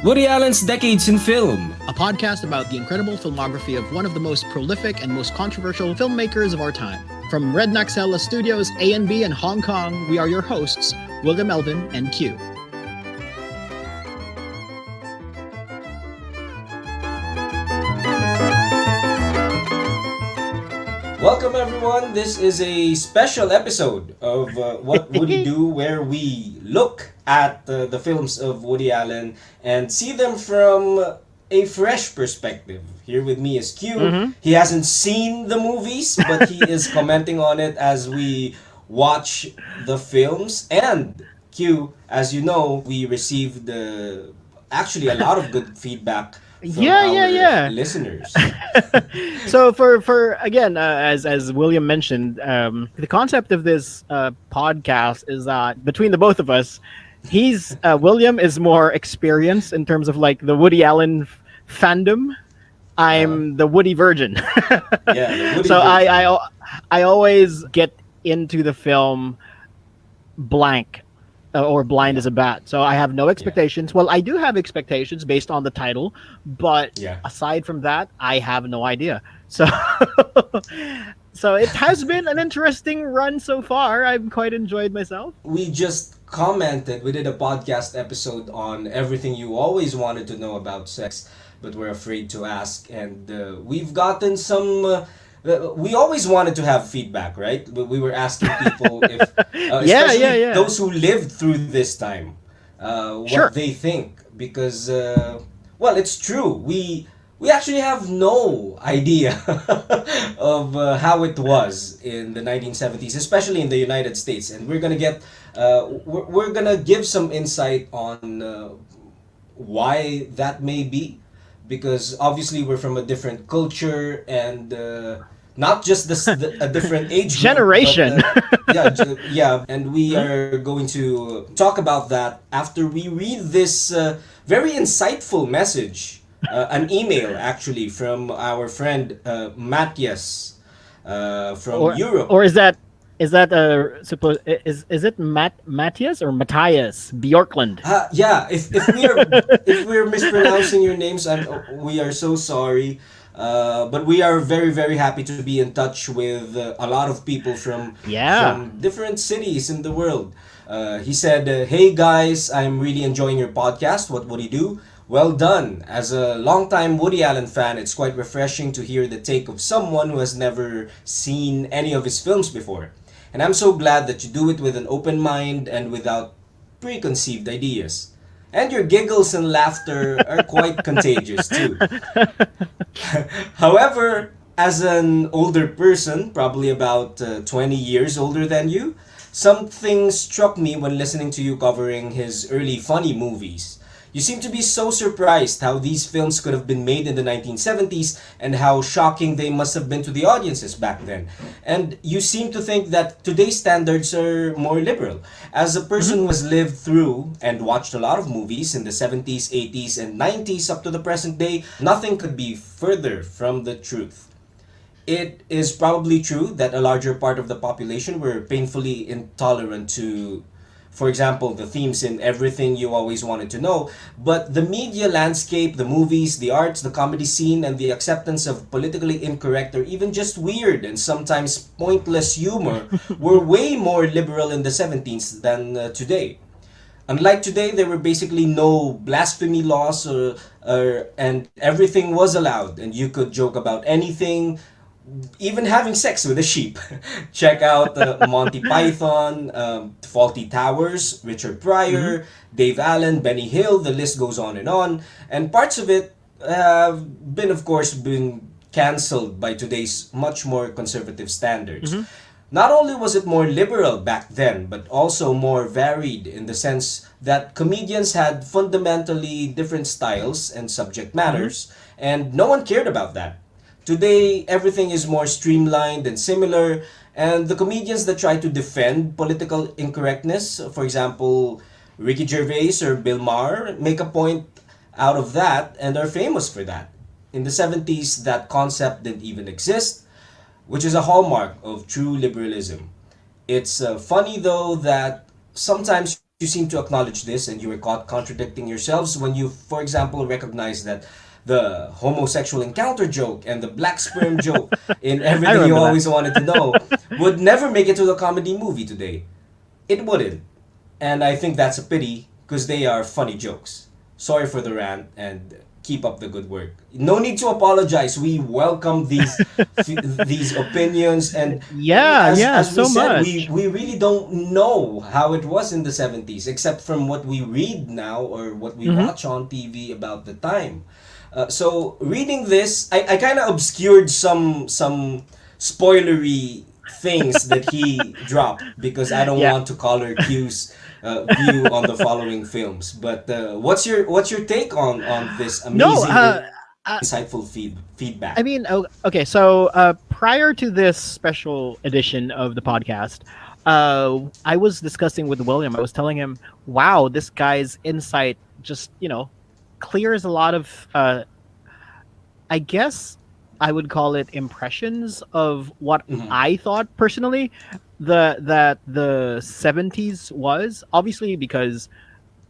Woody Allen's Decades in Film. A podcast about the incredible filmography of one of the most prolific and most controversial filmmakers of our time. From Redneck Cella Studios A&B in Hong Kong, we are your hosts, William Elvin and Q. Welcome everyone, this is a special episode of What Woody Do, where we look at the films of Woody Allen and see them from a fresh perspective. Here with me is Q. He hasn't seen the movies, but he is commenting on it as we watch the films. And Q, as you know, we received actually a lot of good feedback from our listeners. So for again, as William mentioned, the concept of this podcast is that between the both of us, William is more experienced in terms of like the Woody Allen fandom. I'm the Woody virgin. The Woody so virgin. I always get into the film blank. Or blind as a bat. So I have no expectations. Yeah. Well, I do have expectations based on the title, but aside from that, I have no idea. So so it has been an interesting run so far. I've quite enjoyed myself. We just commented, we did a podcast episode on everything you always wanted to know about sex, but were afraid to ask. And we've gotten some... we always wanted to have feedback, right? We were asking people if, especially those who lived through this time, what they think. Because, well, it's true. We actually have no idea of how it was in the 1970s, especially in the United States. And we're gonna get, we're gonna give some insight on why that may be. Because obviously we're from a different culture and not just a different age generation. Group, but, and we are going to talk about that after we read this very insightful message, an email actually from our friend Mattias from Europe. Or is it Mattias or Mattias Bjorkland? If we're mispronouncing your names, we are so sorry. But we are very, very happy to be in touch with a lot of people from different cities in the world. He said, "Hey guys, I'm really enjoying your podcast. What would he do? Well done. As a longtime Woody Allen fan, it's quite refreshing to hear the take of someone who has never seen any of his films before. And I'm so glad that you do it with an open mind and without preconceived ideas. And your giggles and laughter are quite contagious too. However, as an older person, probably about 20 years older than you, something struck me when listening to you covering his early funny movies. You seem to be so surprised how these films could have been made in the 1970s and how shocking they must have been to the audiences back then. And you seem to think that today's standards are more liberal. As a person who has lived through and watched a lot of movies in the 70s, 80s, and 90s up to the present day, nothing could be further from the truth. It is probably true that a larger part of the population were painfully intolerant to, for example, the themes in Everything You Always Wanted to Know, but the media landscape, the movies, the arts, the comedy scene, and the acceptance of politically incorrect or even just weird and sometimes pointless humor were way more liberal in the 70s than today. Unlike today, there were basically no blasphemy laws and everything was allowed and you could joke about anything, even having sex with a sheep. Check out Monty Python, Faulty Towers, Richard Pryor, Dave Allen, Benny Hill, the list goes on. And parts of it have been, of course, been cancelled by today's much more conservative standards. Not only was it more liberal back then, but also more varied in the sense that comedians had fundamentally different styles and subject matters, and no one cared about that. Today, everything is more streamlined and similar, and the comedians that try to defend political incorrectness, for example, Ricky Gervais or Bill Maher, make a point out of that and are famous for that. In the 70s, that concept didn't even exist, which is a hallmark of true liberalism. It's funny though that sometimes you you seem to acknowledge this, and you were caught contradicting yourselves when you, for example, recognize that the homosexual encounter joke and the black sperm joke in I Everything You remember that. Always Wanted to Know would never make it to the comedy movie today. It wouldn't. And I think that's a pity because they are funny jokes. Sorry for the rant and keep up the good work. No need to apologize. We welcome these opinions, and Yeah, yeah, as we so said, much. we really don't know how it was in the 70s except from what we read now or what we Hmm. watch on TV about the time. So reading this, I kind of obscured some spoilery things that he dropped because I don't Yeah. want to color Q's view on the following films. But what's your take on this No, amazing, uh, insightful I feedback? mean, okay. So prior to this special edition of the podcast, I was discussing with William. I was telling him, "Wow, this guy's insight just clears a lot of I guess I would call it impressions of what Mm-hmm. I thought personally that the 70s was. Obviously, because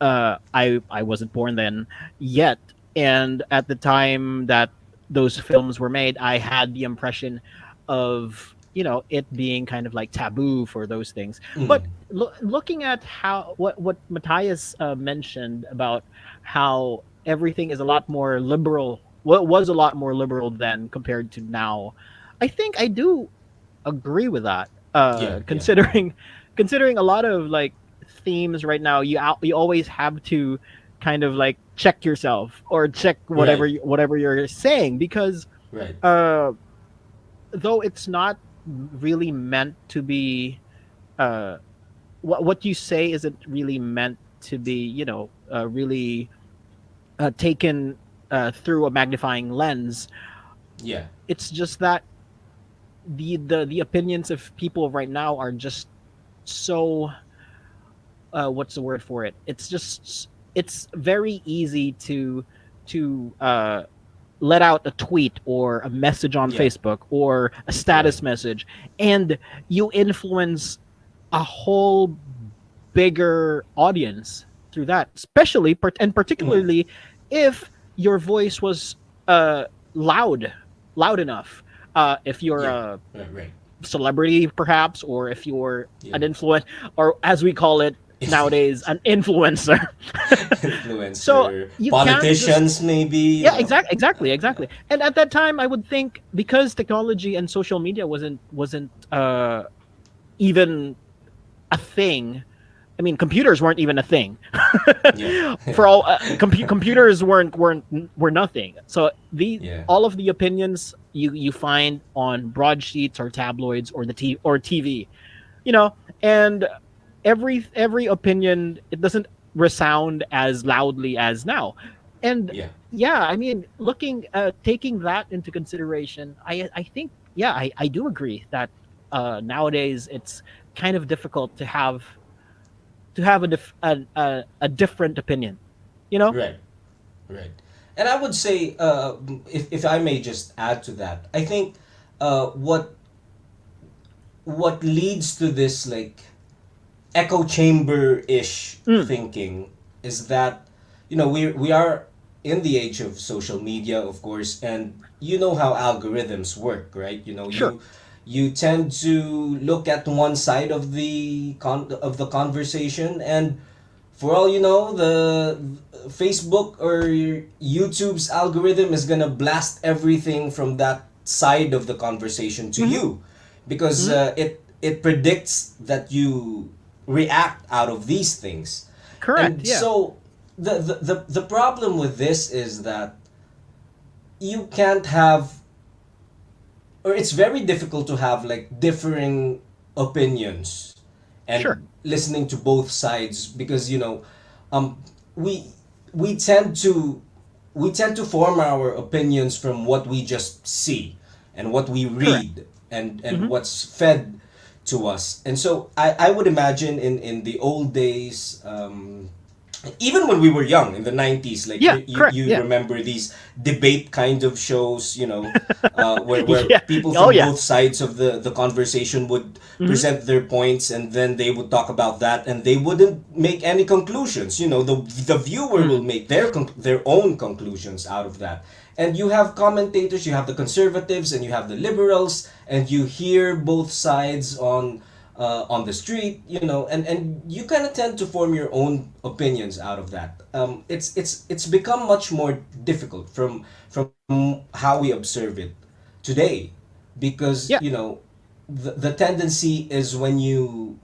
I wasn't born then yet, and at the time that those films were made, I had the impression of it being kind of like taboo for those things. Mm-hmm. But looking at how what Matthias mentioned about how everything is a lot more liberal, what was a lot more liberal then compared to now, I think I do agree with that. Yeah, yeah, Considering a lot of like themes right now, you always have to kind of like check yourself or check right, whatever you're saying, because right, uh though it's not really meant to be uh what you say isn't really meant to be really taken through a magnifying lens. yeah, It's just that the opinions of people right now are just so what's the word for it? It's very easy to let out a tweet or a message on yeah, Facebook or a right, status message, and you influence a whole bigger audience through that, especially and mm-hmm. particularly if your voice was uh loud loud enough. If you're Yeah, a right, right, celebrity perhaps, or if you're yeah. an influence, or as we call it nowadays, an influencer. So Influencer, you can't just politicians, maybe, you yeah, know. Yeah, exactly. And at that time I would think, because technology and social media wasn't even a thing. I mean, computers weren't even a thing. yeah, For all computers were nothing. So the yeah, all of the opinions you find on broadsheets or tabloids or TV, you know, and every opinion, it doesn't resound as loudly as now. And yeah, yeah, I mean, taking that into consideration, I think, yeah, I do agree that nowadays it's kind of difficult to have a different opinion, you know. right, right. And I would say, if I may just add to that, I think what leads to this like echo chamber ish Mm, thinking is that we are in the age of social media, of course, and you know how algorithms work, right? sure. You tend to look at one side of of the conversation, and for all you know, the Facebook or YouTube's algorithm is gonna blast everything from that side of the conversation to Hmm. you, because Hmm. it predicts that you react out of these things, Correct. and Yeah. so the problem with this is that you can't have, or it's very difficult to have like differing opinions Sure. and listening to both sides, because um we we tend to form our opinions from what we just see and what we Correct. read and Hmm. what's fed to us. And so I would imagine in the old days, even when we were young in the 90s, like Yeah, correct. you Yeah. remember these debate kind of shows, where Yeah. people Oh from yeah. both sides of the conversation would Hmm. present their points, and then they would talk about that, and they wouldn't make any conclusions. The viewer will Mm. make their own conclusions out of that. And you have commentators, you have the conservatives, and you have the liberals, and you hear both sides on the street, and you kind of tend to form your own opinions out of that. It's become much more difficult from how we observe it today, because Yeah. the tendency is when you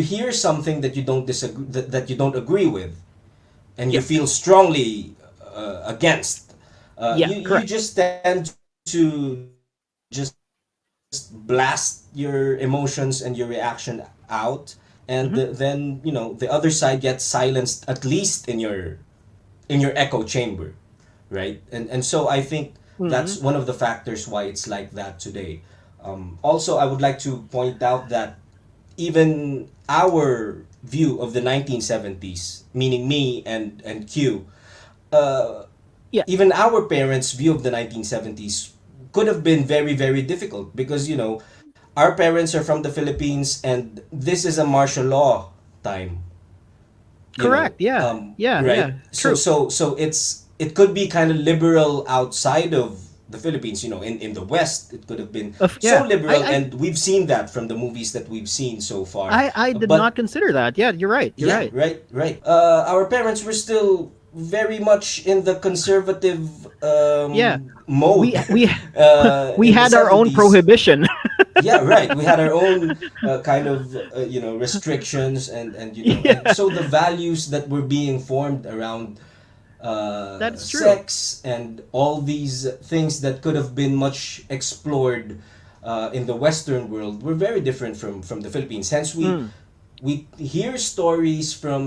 hear something that you don't disagree that you don't agree with, and you Yeah. feel strongly against, Yeah. you Correct. just tend to just blast your emotions and your reaction out, and then Hmm. the other side gets silenced, at least in your echo chamber, right? And so I think that's Hmm. one of the factors why it's like that today. Also, I would like to point out that even our view of the 1970s, meaning me and Q, uh, Yeah. even our parents' view of the 1970s could have been very, very difficult, because our parents are from the Philippines, and this is a martial law time, Correct. Yeah. Yeah. right? Yeah. So True. so so it could be kind of liberal outside of the Philippines. In the West, it could have been so Yeah. liberal, and we've seen that from the movies that we've seen so far. I did But not consider that. Yeah. You're right. You're yeah, right. right, right. Our parents were still very much in the conservative Yeah. mode We we in the had our own 70s. prohibition. Yeah, right. We had our own kind of restrictions, and Yeah. so the values that were being formed around That's true. sex and all these things that could have been much explored in the Western world were very different from the Philippines. Hence, Mm. we hear stories from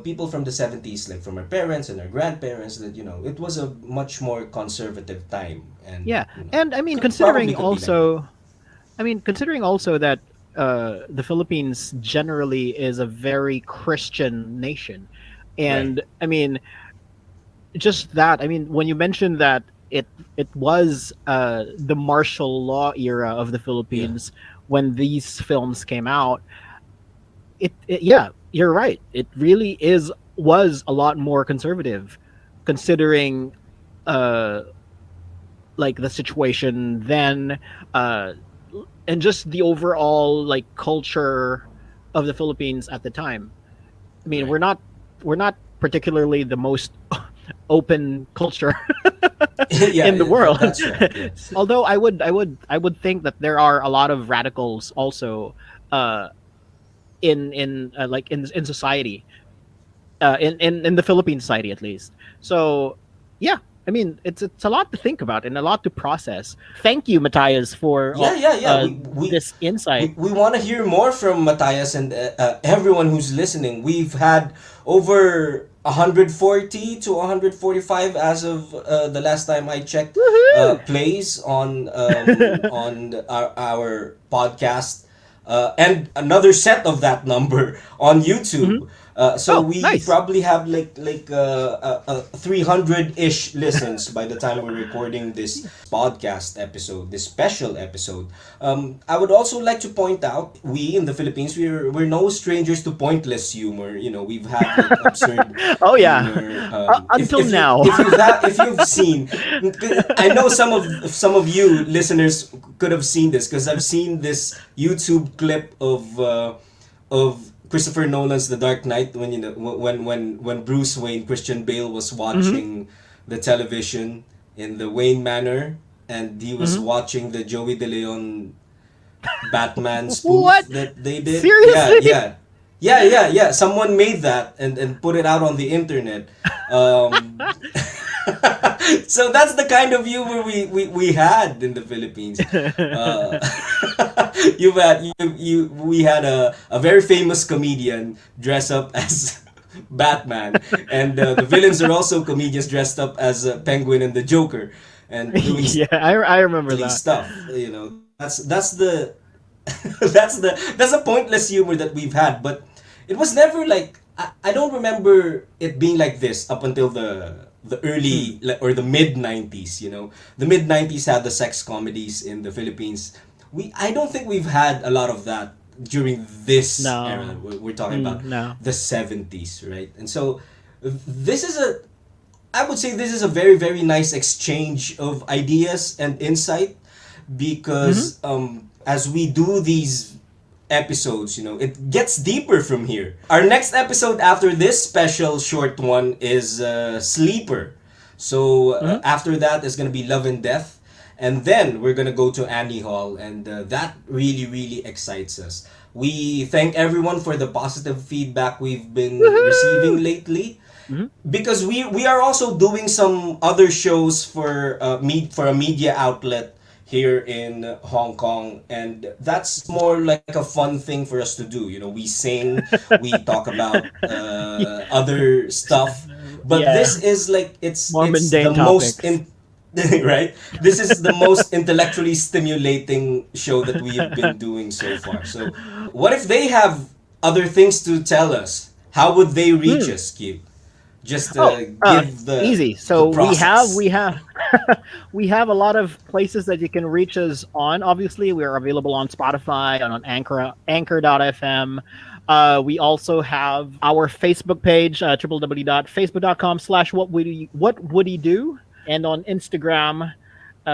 people from the 70s, like from our parents and our grandparents, that it was a much more conservative time, and Yeah. And I mean, probably could be like that. considering also that the Philippines generally is a very Christian nation, Right. and I mean, just that. I mean, when you mentioned that it was the martial law era of the Yeah. Philippines when these films came out, yeah, you're right. It really is was a lot more conservative, considering uh like the situation then, uh and just the overall like culture of the Philippines at the time. I mean, Right. we're not particularly the most open culture Yeah, in the world. that's right. Yeah. Although I would think that there are a lot of radicals also uh in like in society, in the Philippine society at least. So yeah, I mean it's a lot to think about and a lot to process. Thank you, Matthias, for Yeah, yeah, yeah. this insight. We want to hear more from Matthias and everyone who's listening. We've had over 140 to 145 as of the last time I checked, Woohoo! plays on our podcast, and another set of that number on Hmm. YouTube. So Oh, we nice. probably have like 300-ish listens by the time we're recording this podcast episode, this special episode. I would also like to point out, we in the Philippines, we're no strangers to pointless humor. We've had like absurd Oh yeah. humor. Until now. If you've seen, I know some of you listeners could have seen this, because I've seen this YouTube clip of Christopher Nolan's The Dark Knight, when when Bruce Wayne, Christian Bale, was Hmm. watching the television in the Wayne Manor, and he was Hmm. watching the Joey De Leon Batman spoof What? that they did. Yeah, Seriously? yeah. Yeah, yeah, yeah. Someone made that and put it out on the internet. Um, so that's the kind of humor we had in the Philippines. Uh, we had a very famous comedian dress up as Batman, and the villains are also comedians dressed up as Penguin and the Joker, and doing Yeah, I remember silly that. stuff. That's the that's a pointless humor that we've had, but it was never like I don't remember it being like this up until the early or the mid 90s, you know. The mid 90s had the sex comedies in the Philippines. I don't think we've had a lot of that during this era. No. We're talking about No. the 70s, right? And so this is a I would say this is a very very nice exchange of ideas and insight because as we do these episodes, you know, it gets deeper from here. Our next episode after this special short one is Sleeper. So after that is going to be Love and Death. And then we're going to go to Annie Hall. And that really, really excites us. We thank everyone for the positive feedback we've been receiving lately. Because we are also doing some other shows for for a media outlet here in Hong Kong, and that's more like a fun thing for us to do. You know, we sing, we talk about other stuff, but Yeah. this is like More it's mundane the most topics. right. This is the most intellectually stimulating show that we have been doing so far. So, what if they have other things to tell us? How would they reach us, Kip? Just give Easy. the So process. we have we have a lot of places that you can reach us on. Obviously, we are available on Spotify and on Anchor.fm. We also have our Facebook page, www.facebook.com/what would he do, and on Instagram,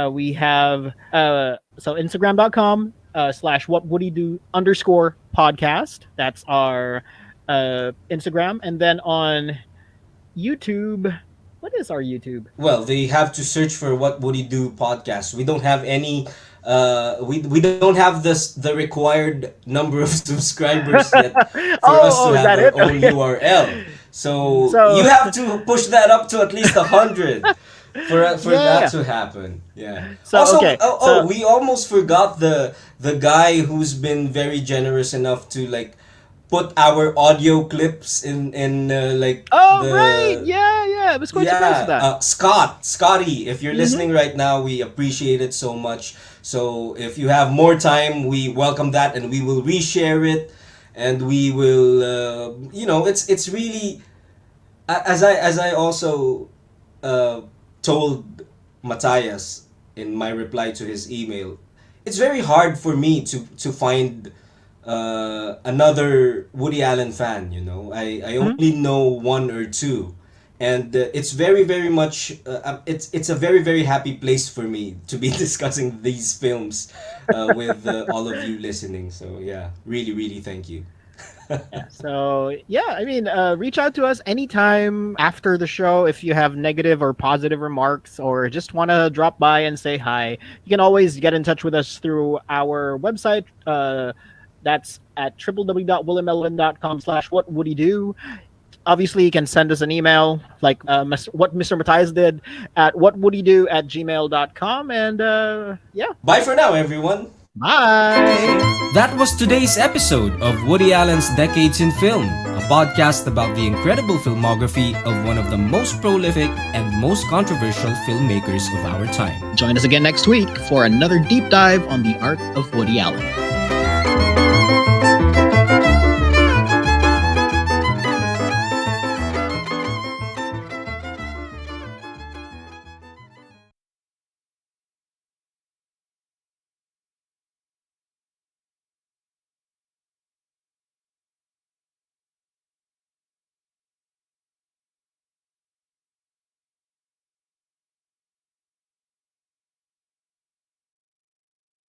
we have Instagram.com /what would he do _podcast. That's our Instagram, and then on YouTube. What is our YouTube? Well, they have to search for What Would He Do podcast. We don't have any. We don't have the required number of subscribers yet for us to Is have that our it? own Okay. URL. So, So you have to push that up to at least 100 for yeah. that to happen. Yeah. So Also, okay. So we almost forgot the guy who's been very generous enough to like put our audio clips in like right. the Yeah. I was quite surprised with that. Scotty, if you're listening right now, we appreciate it so much. So if you have more time, we welcome that, and we will reshare it, and we will, it's really, as I also told Matthias in my reply to his email, it's very hard for me to find another Woody Allen fan. You know, I only know one or two, and it's very very much it's a very very happy place for me to be discussing these films with all of you listening. So yeah, really really thank you. Yeah. So yeah, I mean, reach out to us anytime after the show if you have negative or positive remarks, or just want to drop by and say hi. You can always get in touch with us through our website. That's at www.williamelvin.com/what would he do. Obviously, you can send us an email like what Mr. Matthias did at whatwouldydo@gmail.com. And yeah, Bye for now, everyone. bye. That was today's episode of Woody Allen's Decades in Film, a podcast about the incredible filmography of one of the most prolific and most controversial filmmakers of our time. Join us again next week for another deep dive on the art of Woody Allen.